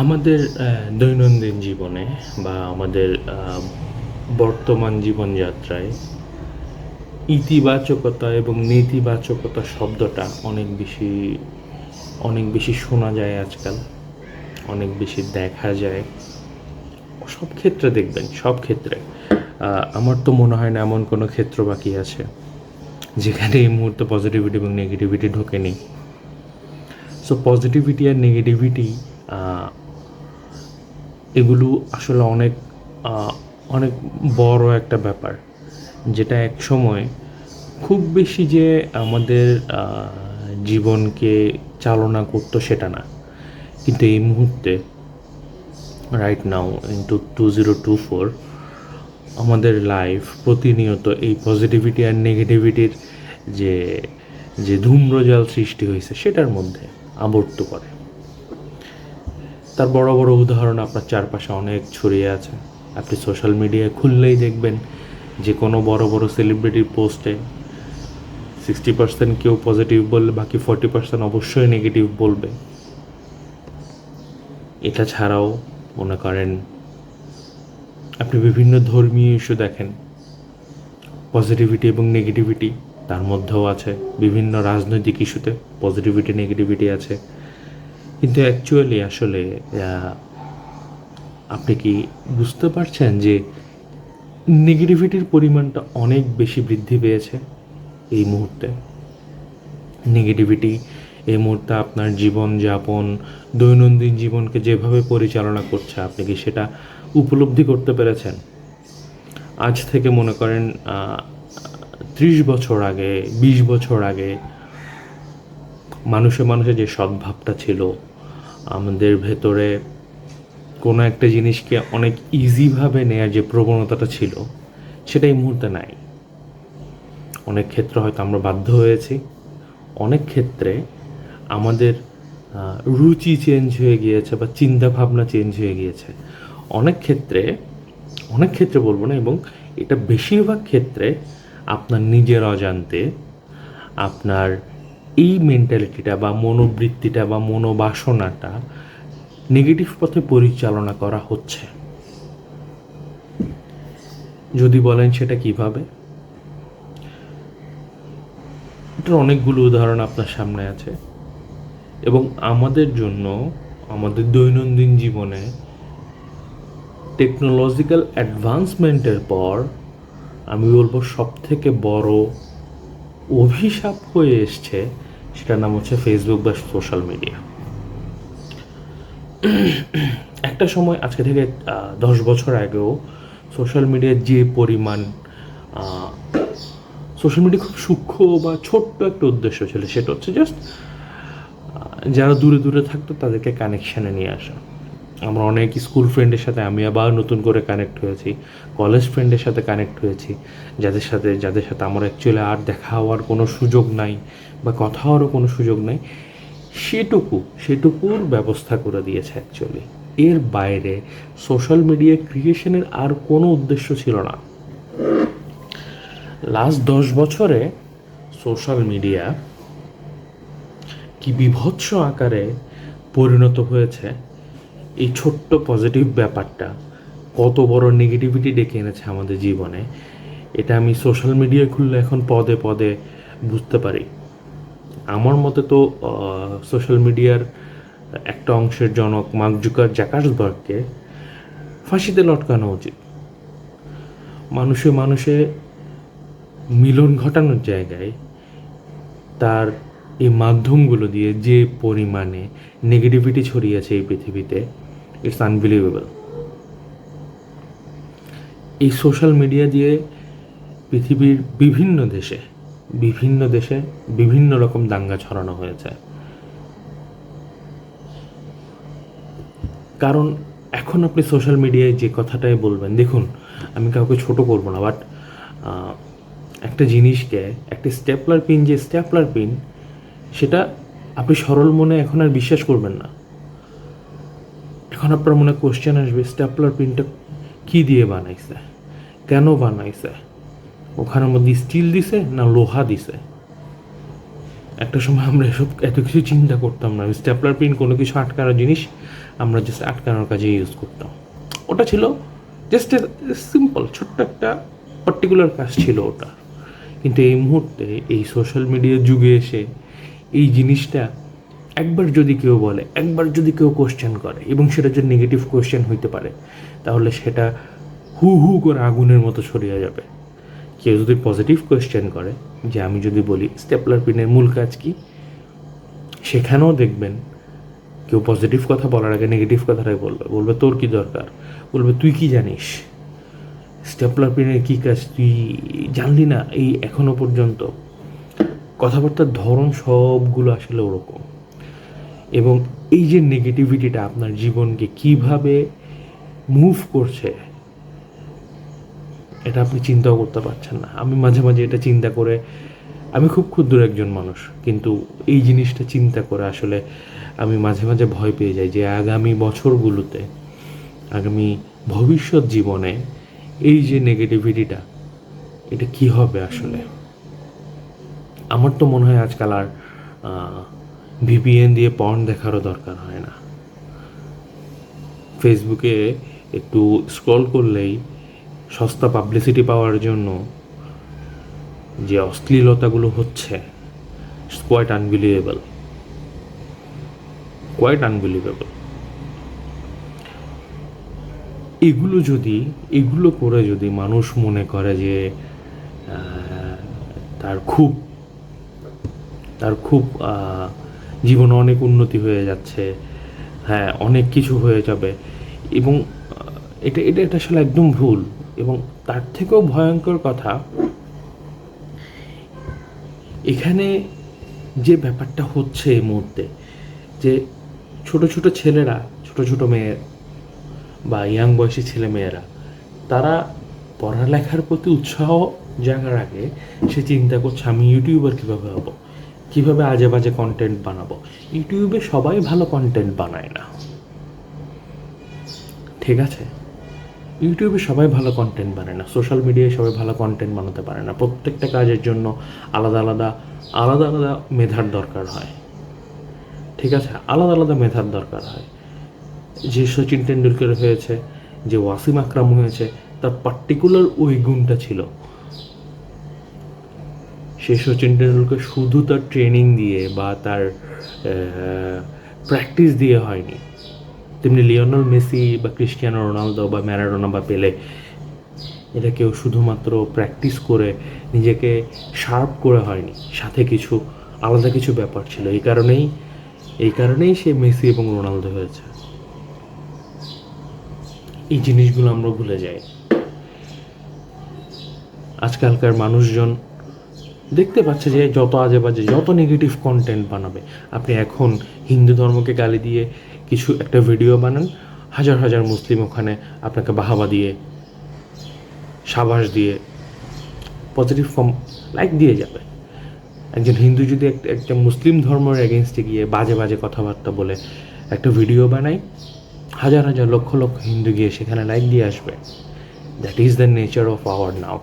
আমাদের দৈনন্দিন জীবনে বা আমাদের বর্তমান জীবনযাত্রায় ইতিবাচকতা এবং নেতিবাচকতা শব্দটা অনেক বেশি শোনা যায় আজকাল, অনেক বেশি দেখা যায়। সব ক্ষেত্রে দেখবেন, সব ক্ষেত্রে। আমার তো মনে হয় না এমন কোনো ক্ষেত্র বাকি আছে যেখানে এই মুহূর্তে পজিটিভিটি এবং নেগেটিভিটি ঢোকেনি। সো পজিটিভিটি আর নেগেটিভিটি এগুলো আসলে আহ, অনেক বড় একটা ব্যাপার, যেটা এক সময় খুব বেশি যে আমাদের জীবনকে চালনা করতো সেটা না, কিন্তু এই মুহূর্তে রাইট নাও ইন্টু 2024 আমাদের লাইফ প্রতিনিয়ত এই পজিটিভিটি আর নেগেটিভিটির যে যে ধূম্রজাল সৃষ্টি হয়েছে সেটার মধ্যে আবর্ত করে। তার বড় বড় উদাহরণ আপনার চারপাশে অনেক ছড়িয়ে আছে। আপনি সোশ্যাল মিডিয়ায় খুললেই দেখবেন যে কোনো বড় বড় সেলিব্রিটির পোস্টে 60% কেউ পজিটিভ বললে বাকি 40% অবশ্যই নেগেটিভ বলবে। এটা ছাড়াও মনে করেন আপনি বিভিন্ন ধর্মীয় ইস্যু দেখেন, পজিটিভিটি এবং নেগেটিভিটি তার মধ্যেও আছে। বিভিন্ন রাজনৈতিক ইস্যুতে পজিটিভিটি নেগেটিভিটি আছে। কিন্তু অ্যাকচুয়ালি আসলে আপনি কি বুঝতে পারছেন যে নেগেটিভিটির পরিমাণটা অনেক বেশি বৃদ্ধি পেয়েছে এই মুহূর্তে? নেগেটিভিটি এই মুহূর্তে আপনার জীবনযাপন, দৈনন্দিন জীবনকে যেভাবে পরিচালনা করছে, আপনি কি সেটা উপলব্ধি করতে পেরেছেন? আজ থেকে মনে করেন 30 বছর আগে, 20 বছর আগে মানুষে মানুষে যে সদ্ভাবটা ছিল, আমাদের ভেতরে কোনো একটা জিনিসকে অনেক ইজিভাবে নেয়ার যে প্রবণতাটা ছিল, সেটা এই মুহূর্তে নাই। অনেক ক্ষেত্রে হয়তো আমরা বাধ্য হয়েছি, অনেক ক্ষেত্রে আমাদের রুচি চেঞ্জ হয়ে গিয়েছে বা চিন্তা ভাবনা চেঞ্জ হয়ে গিয়েছে। অনেক ক্ষেত্রে বলবো না, এবং এটা বেশিরভাগ ক্ষেত্রে আপনার নিজের অজান্তে আপনার এই মেন্টালিটিটা বা মনোবৃত্তিটা বা মনোবাসনাটা নেগেটিভ পথে পরিচালনা করা হচ্ছে। যদি বলেন সেটা কিভাবে, এটার অনেকগুলো উদাহরণ আপনার সামনে আছে। এবং আমাদের জন্য আমাদের দৈনন্দিন জীবনে টেকনোলজিক্যাল অ্যাডভান্সমেন্টের পর আমি বলবো সব থেকে বড় অভিশাপ হয়ে এসছে, সেটার নাম হচ্ছে ফেসবুক বা সোশ্যাল মিডিয়া। একটা সময় আজকে থেকে 10 বছর আগেও সোশ্যাল মিডিয়ার যে পরিমাণ, সোশ্যাল মিডিয়া খুব সূক্ষ্ম বা ছোট্ট একটা উদ্দেশ্য ছিল, সেটা হচ্ছে জাস্ট যারা দূরে দূরে থাকতো তাদেরকে কানেকশানে নিয়ে আসা। আমরা অনেক স্কুল ফ্রেন্ডের সাথে আমি আবার নতুন করে কানেক্ট হয়েছি, কলেজ ফ্রেন্ডের সাথে কানেক্ট হয়েছি, যাদের সাথে আমার অ্যাকচুয়ালি আর দেখা হওয়ার কোনো সুযোগ নাই বা কথা হওয়ারও কোনো সুযোগ নাই, সেটুকুর ব্যবস্থা করে দিয়েছে অ্যাকচুয়ালি। এর বাইরে সোশ্যাল মিডিয়া ক্রিয়েশনের আর কোনো উদ্দেশ্য ছিল না। লাস্ট 10 বছরে সোশ্যাল মিডিয়া কি বিভৎস আকারে পরিণত হয়েছে, এই ছোট্ট পজিটিভ ব্যাপারটা কত বড় নেগেটিভিটি ডেকে এনেছে আমাদের জীবনে, এটা আমি সোশ্যাল মিডিয়া খুললে এখন পদে পদে বুঝতে পারি। আমার মতে তো সোশ্যাল মিডিয়ার একটা অংশের জনক মার্ক জাকারবার্গকে ফাঁসিতে লটকানো উচিত। মানুষে মানুষে মিলন ঘটানোর জায়গায় তার এই মাধ্যমগুলো দিয়ে যে পরিমাণে নেগেটিভিটি ছড়িয়েছে এই পৃথিবীতে, ইটস আনবিলিভেবল। এই সোশ্যাল মিডিয়া দিয়ে পৃথিবীর বিভিন্ন দেশে বিভিন্ন রকম দাঙ্গা ছড়ানো হয়েছে। কারণ এখন আপনি সোশ্যাল মিডিয়ায় যে কথাটাই বলবেন, দেখুন আমি কাউকে ছোট করবো না, বাট একটা জিনিসকে, একটা স্টেপলার পিন সেটা আপনি সরল মনে এখন আর বিশ্বাস করবেন না। এখন আপনার মনে কোশ্চেন আসবে, স্টেপলার পিনটা কী দিয়ে বানাইছে, কেন বানাইছে, ওখানের মধ্যে স্টিল দিছে না লোহা দিছে? একটা সময় আমরা এত কিছু চিন্তা করতাম না। স্টেপলার পিন কোনো কিছু আটকানোর জিনিস, আমরা জাস্ট আটকানোর কাজে ইউজ করতাম। ওটা ছিল জাস্ট সিম্পল ছোট্ট একটা পার্টিকুলার কাজ ছিল ওটা। কিন্তু এই মুহূর্তে এই সোশ্যাল মিডিয়ার যুগে এসে এই জিনিসটা একবার যদি কেউ বলে, একবার যদি কেউ কোশ্চেন করে, এবং সেটা যদি নেগেটিভ কোশ্চেন হইতে পারে, তাহলে সেটা হু হু করে আগুনের মতো ছড়িয়ে যাবে। কেউ যদি পজিটিভ কোয়েশ্চেন করে, যে আমি যদি বলি স্টেপলার পিনের মূল কাজ কি, সেখানেও দেখবেন কেউ পজিটিভ কথা বলার আগে নেগেটিভ কথাটাই বলবে তোর কি দরকার, বলবে তুই কি জানিস স্টেপলার পিনের কী কাজ, তুই জানলি না এই এখনো পর্যন্ত। কথাবার্তার ধরন সবগুলো আসলে ওরকম। এবং এই যে নেগেটিভিটিটা আপনার জীবনকে কিভাবে মুভ করছে, এটা আপনি চিন্তাও করতে পারছেন না। আমি মাঝে মাঝে এটা চিন্তা করে, আমি খুব ক্ষুদ্র একজন মানুষ, কিন্তু এই জিনিসটা চিন্তা করে আসলে আমি মাঝে মাঝে ভয় পেয়ে যাই যে আগামী বছরগুলোতে, আগামী ভবিষ্যৎ জীবনে এই যে নেগেটিভিটিটা, এটা কি হবে আসলে। আমার তো মনে হয় আজকাল আর ভিপিএন দিয়ে পর্ন দেখারও দরকার হয় না। ফেসবুকে একটু স্ক্রল করলেই সস্তা পাবলিসিটি পাওয়ার জন্য যে অশ্লীলতাগুলো হচ্ছে, কোয়াইট আনবিলিভেবল, কোয়াইট আনবিলিভেবল। এগুলো করে যদি মানুষ মনে করে যে তার খুব জীবনে অনেক উন্নতি হয়ে যাচ্ছে, হ্যাঁ অনেক কিছু হয়ে যাবে, এবং এটা এটা এটা আসলে একদম ভুল। এবং তার থেকেও ভয়ঙ্কর কথা, এখানে যে ব্যাপারটা হচ্ছে এই মুহূর্তে, যে ছোট ছোট ছেলেরা, ছোট ছোট মেয়ে বা ইয়াং বয়সী ছেলে মেয়েরা, তারা পড়ালেখার প্রতি উৎসাহ জাগার আগে সে চিন্তা করছে আমি ইউটিউবার কীভাবে হব, কীভাবে আজে বাজে কন্টেন্ট বানাবো। ইউটিউবে সবাই ভালো কন্টেন্ট বানায় না, ঠিক আছে? ইউটিউবে সবাই ভালো কন্টেন্ট বানায় না, সোশ্যাল মিডিয়ায় সবাই ভালো কন্টেন্ট বানাতে পারে না। প্রত্যেকটা কাজের জন্য আলাদা আলাদা আলাদা আলাদা মেধার দরকার হয়, ঠিক আছে? আলাদা আলাদা মেধার দরকার হয়। যে সচিন টেন্ডুলকার হয়েছে, যে ওয়াসিম আকরাম হয়েছে, তার পার্টিকুলার ওই গুণটা ছিল। সে সচিন টেন্ডুলকার শুধু তার ট্রেনিং দিয়ে বা তার প্র্যাকটিস দিয়ে হয়নি। তেমনি লিওনেল মেসি বা ক্রিস্টিয়ানো রোনালদো বা ম্যারাডোনা বা পেলে, এটা কেউ শুধুমাত্র প্র্যাকটিস করে নিজেকে শার্প করে হয়নি, সাথে কিছু আলাদা কিছু ব্যাপার ছিল। এই কারণেই সে মেসি এবং রোনালদো হয়েছে। এই জিনিসগুলো আমরা ভুলে যাই। আজকালকার মানুষজন দেখতে পাচ্ছে যে যত আজে বাজে, যত নেগেটিভ কন্টেন্ট বানাবে। আপনি এখন হিন্দু ধর্মকে গালি দিয়ে কিছু একটা ভিডিও বানান, হাজার হাজার মুসলিম ওখানে আপনাকে বাহাবা দিয়ে, সাবাস দিয়ে, পজিটিভ ফর্ম লাইক দিয়ে যাবে। একজন হিন্দু যদি একটা মুসলিম ধর্মের এগেনস্টে গিয়ে বাজে বাজে কথাবার্তা বলে একটা ভিডিও বানায়, হাজার হাজার লক্ষ লক্ষ হিন্দু গিয়ে সেখানে লাইক দিয়ে আসবে। That is the nature of our now.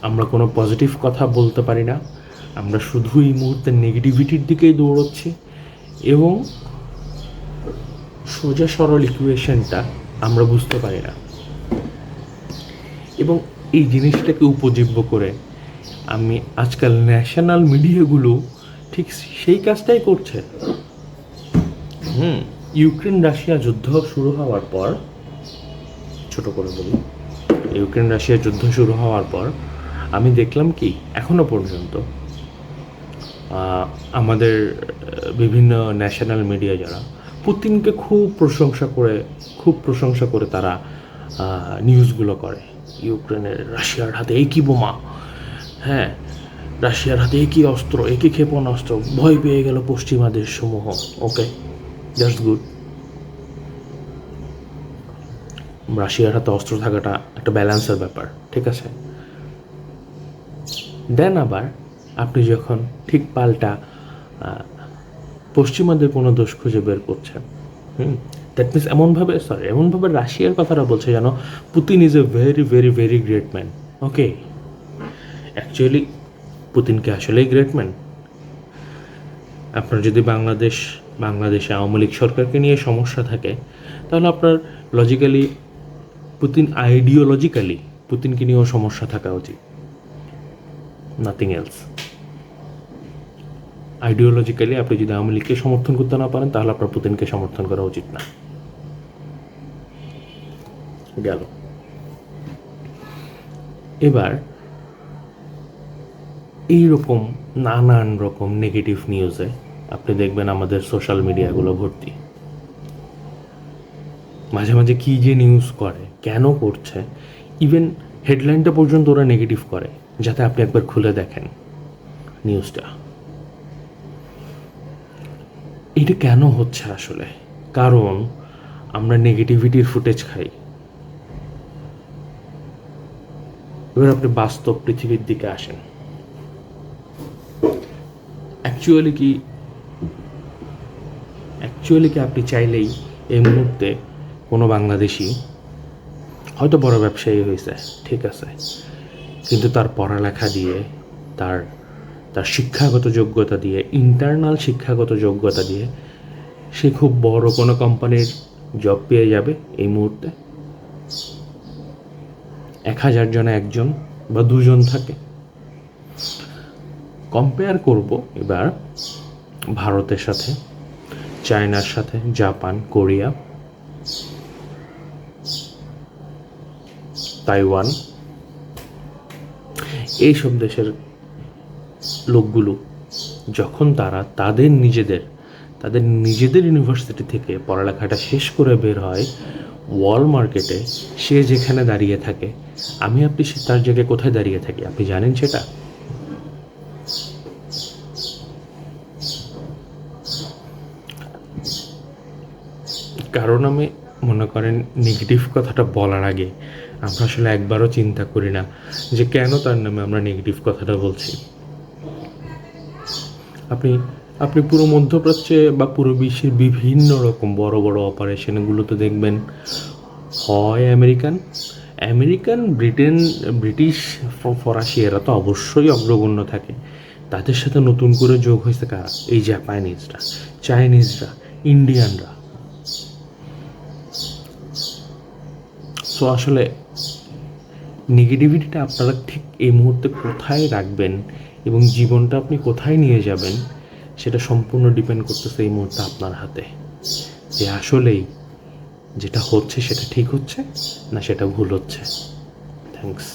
আমরা কোনো পজিটিভ কথা বলতে পারি না, আমরা শুধু এই মুহূর্তে নেগেটিভিটির দিকেই দৌড়চ্ছি, এবং সোজা সরল ইকুয়েশনটা আমরা বুঝতে পারি না। এবং এই জিনিসটাকে উপজীব্য করে আমি আজকাল ন্যাশনাল মিডিয়াগুলো ঠিক সেই কাজটাই করছে। ইউক্রেন রাশিয়া যুদ্ধ শুরু হওয়ার পর, ছোট করে বলি, ইউক্রেন রাশিয়া যুদ্ধ শুরু হওয়ার পর আমি দেখলাম কি এখনো পর্যন্ত আমাদের বিভিন্ন ন্যাশনাল মিডিয়া যারা পুতিনকে খুব প্রশংসা করে তারা নিউজগুলো করে। ইউক্রেনের রাশিয়ার হাতে একই বোমা, হ্যাঁ রাশিয়ার হাতে একই অস্ত্র, একই ক্ষেপণাস্ত্র, ভয় পেয়ে গেল পশ্চিমা দেশসমূহ। ওকে, জাস্ট গুড। রাশিয়ার হাতে অস্ত্র থাকাটা একটা ব্যালেন্সের ব্যাপার, ঠিক আছে? দেন আবার আপনি যখন ঠিক পাল্টা পশ্চিমাদের কোনো দোষ খুঁজে বের করছেন, দ্যাট মিনস এমনভাবে রাশিয়ার কথাটা বলছে যেন Putin is a very very very great man. Okay, actually পুতিনকে আসলেই গ্রেট ম্যান? আপনার যদি বাংলাদেশ বাংলাদেশে আওয়ামী লীগ সরকারকে নিয়ে সমস্যা থাকে, তাহলে আপনার লজিক্যালি আইডিওলজিক্যালি পুতিনকে নিয়েও সমস্যা থাকা উচিত, নাথিং এলস। আইডিওলজিক্যালি আপনি যদি আওয়ামী লীগকে সমর্থন করতে না পারেন, তাহলে আপনার পুতিনকে সমর্থন করা উচিত না। গেল। এবার এইরকম নানান রকম নেগেটিভ নিউজে আপনি দেখবেন আমাদের সোশ্যাল মিডিয়াগুলো ভর্তি। মাঝে মাঝে কী যে নিউজ করে, কেন করছে, ইভেন হেডলাইনটা পর্যন্ত ওরা নেগেটিভ করে, যাতে আপনি একবার খুলে দেখেন নিউজটা। এটা কেন হচ্ছে আসলে? কারণ আমরা নেগেটিভিটির ফুটেজ খাই। এবার আপনি বাস্তব পৃথিবীর দিকে আসেন। অ্যাকচুয়ালি কি আপনি চাইলেই এই মুহূর্তে কোনো বাংলাদেশি হয়তো বড় ব্যবসায়ী হয়েছে, ঠিক আছে, কিন্তু তার পড়ালেখা দিয়ে, তার শিক্ষাগত যোগ্যতা দিয়ে, ইন্টারনাল শিক্ষাগত যোগ্যতা দিয়ে সে খুব বড় কোনো কোম্পানির জব পেয়ে যাবে এই মুহূর্তে? 1000 জনে একজন বা দুজন থাকে। কম্পেয়ার করব এবার ভারতের সাথে, চায়নার সাথে, জাপান, কোরিয়া, তাইওয়ান, এইসব দেশের লোকগুলো যখন তারা তাদের নিজেদের ইউনিভার্সিটি থেকে পড়ালেখাটা শেষ করে বের হয়, ওয়ার্ল্ড মার্কেটে সে যেখানে দাঁড়িয়ে থাকে, আপনি তার জায়গায় কোথায় দাঁড়িয়ে থাকি আপনি জানেন সেটা? কারণ আমি মনে করেন নেগেটিভ কথাটা বলার আগে আমরা আসলে একবারও চিন্তা করি না যে কেন তার নামে আমরা নেগেটিভ কথাটা বলছি। আপনি পুরো মধ্যপ্রাচ্যে বা পুরো বিশ্বের বিভিন্ন রকম বড় বড় অপারেশনগুলোতে দেখবেন হয় ব্রিটিশ, ফরাসি, এরা তো অবশ্যই অগ্রগণ্য থাকে। তাদের সাথে নতুন করে যোগ হয়েছে কারা? এই জাপানিজরা, চাইনিজরা, ইন্ডিয়ানরা। সো আসলে নেগেটিভিটিটা আপনারা ঠিক এই মুহূর্তে কোথায় রাখবেন এবং জীবনটা আপনি কোথায় নিয়ে যাবেন, সেটা সম্পূর্ণ ডিপেন্ড করতেছে এই মুহূর্তে আপনার হাতে, যে আসলেই যেটা হচ্ছে সেটা ঠিক হচ্ছে না সেটা ভুল হচ্ছে। থ্যাঙ্কস।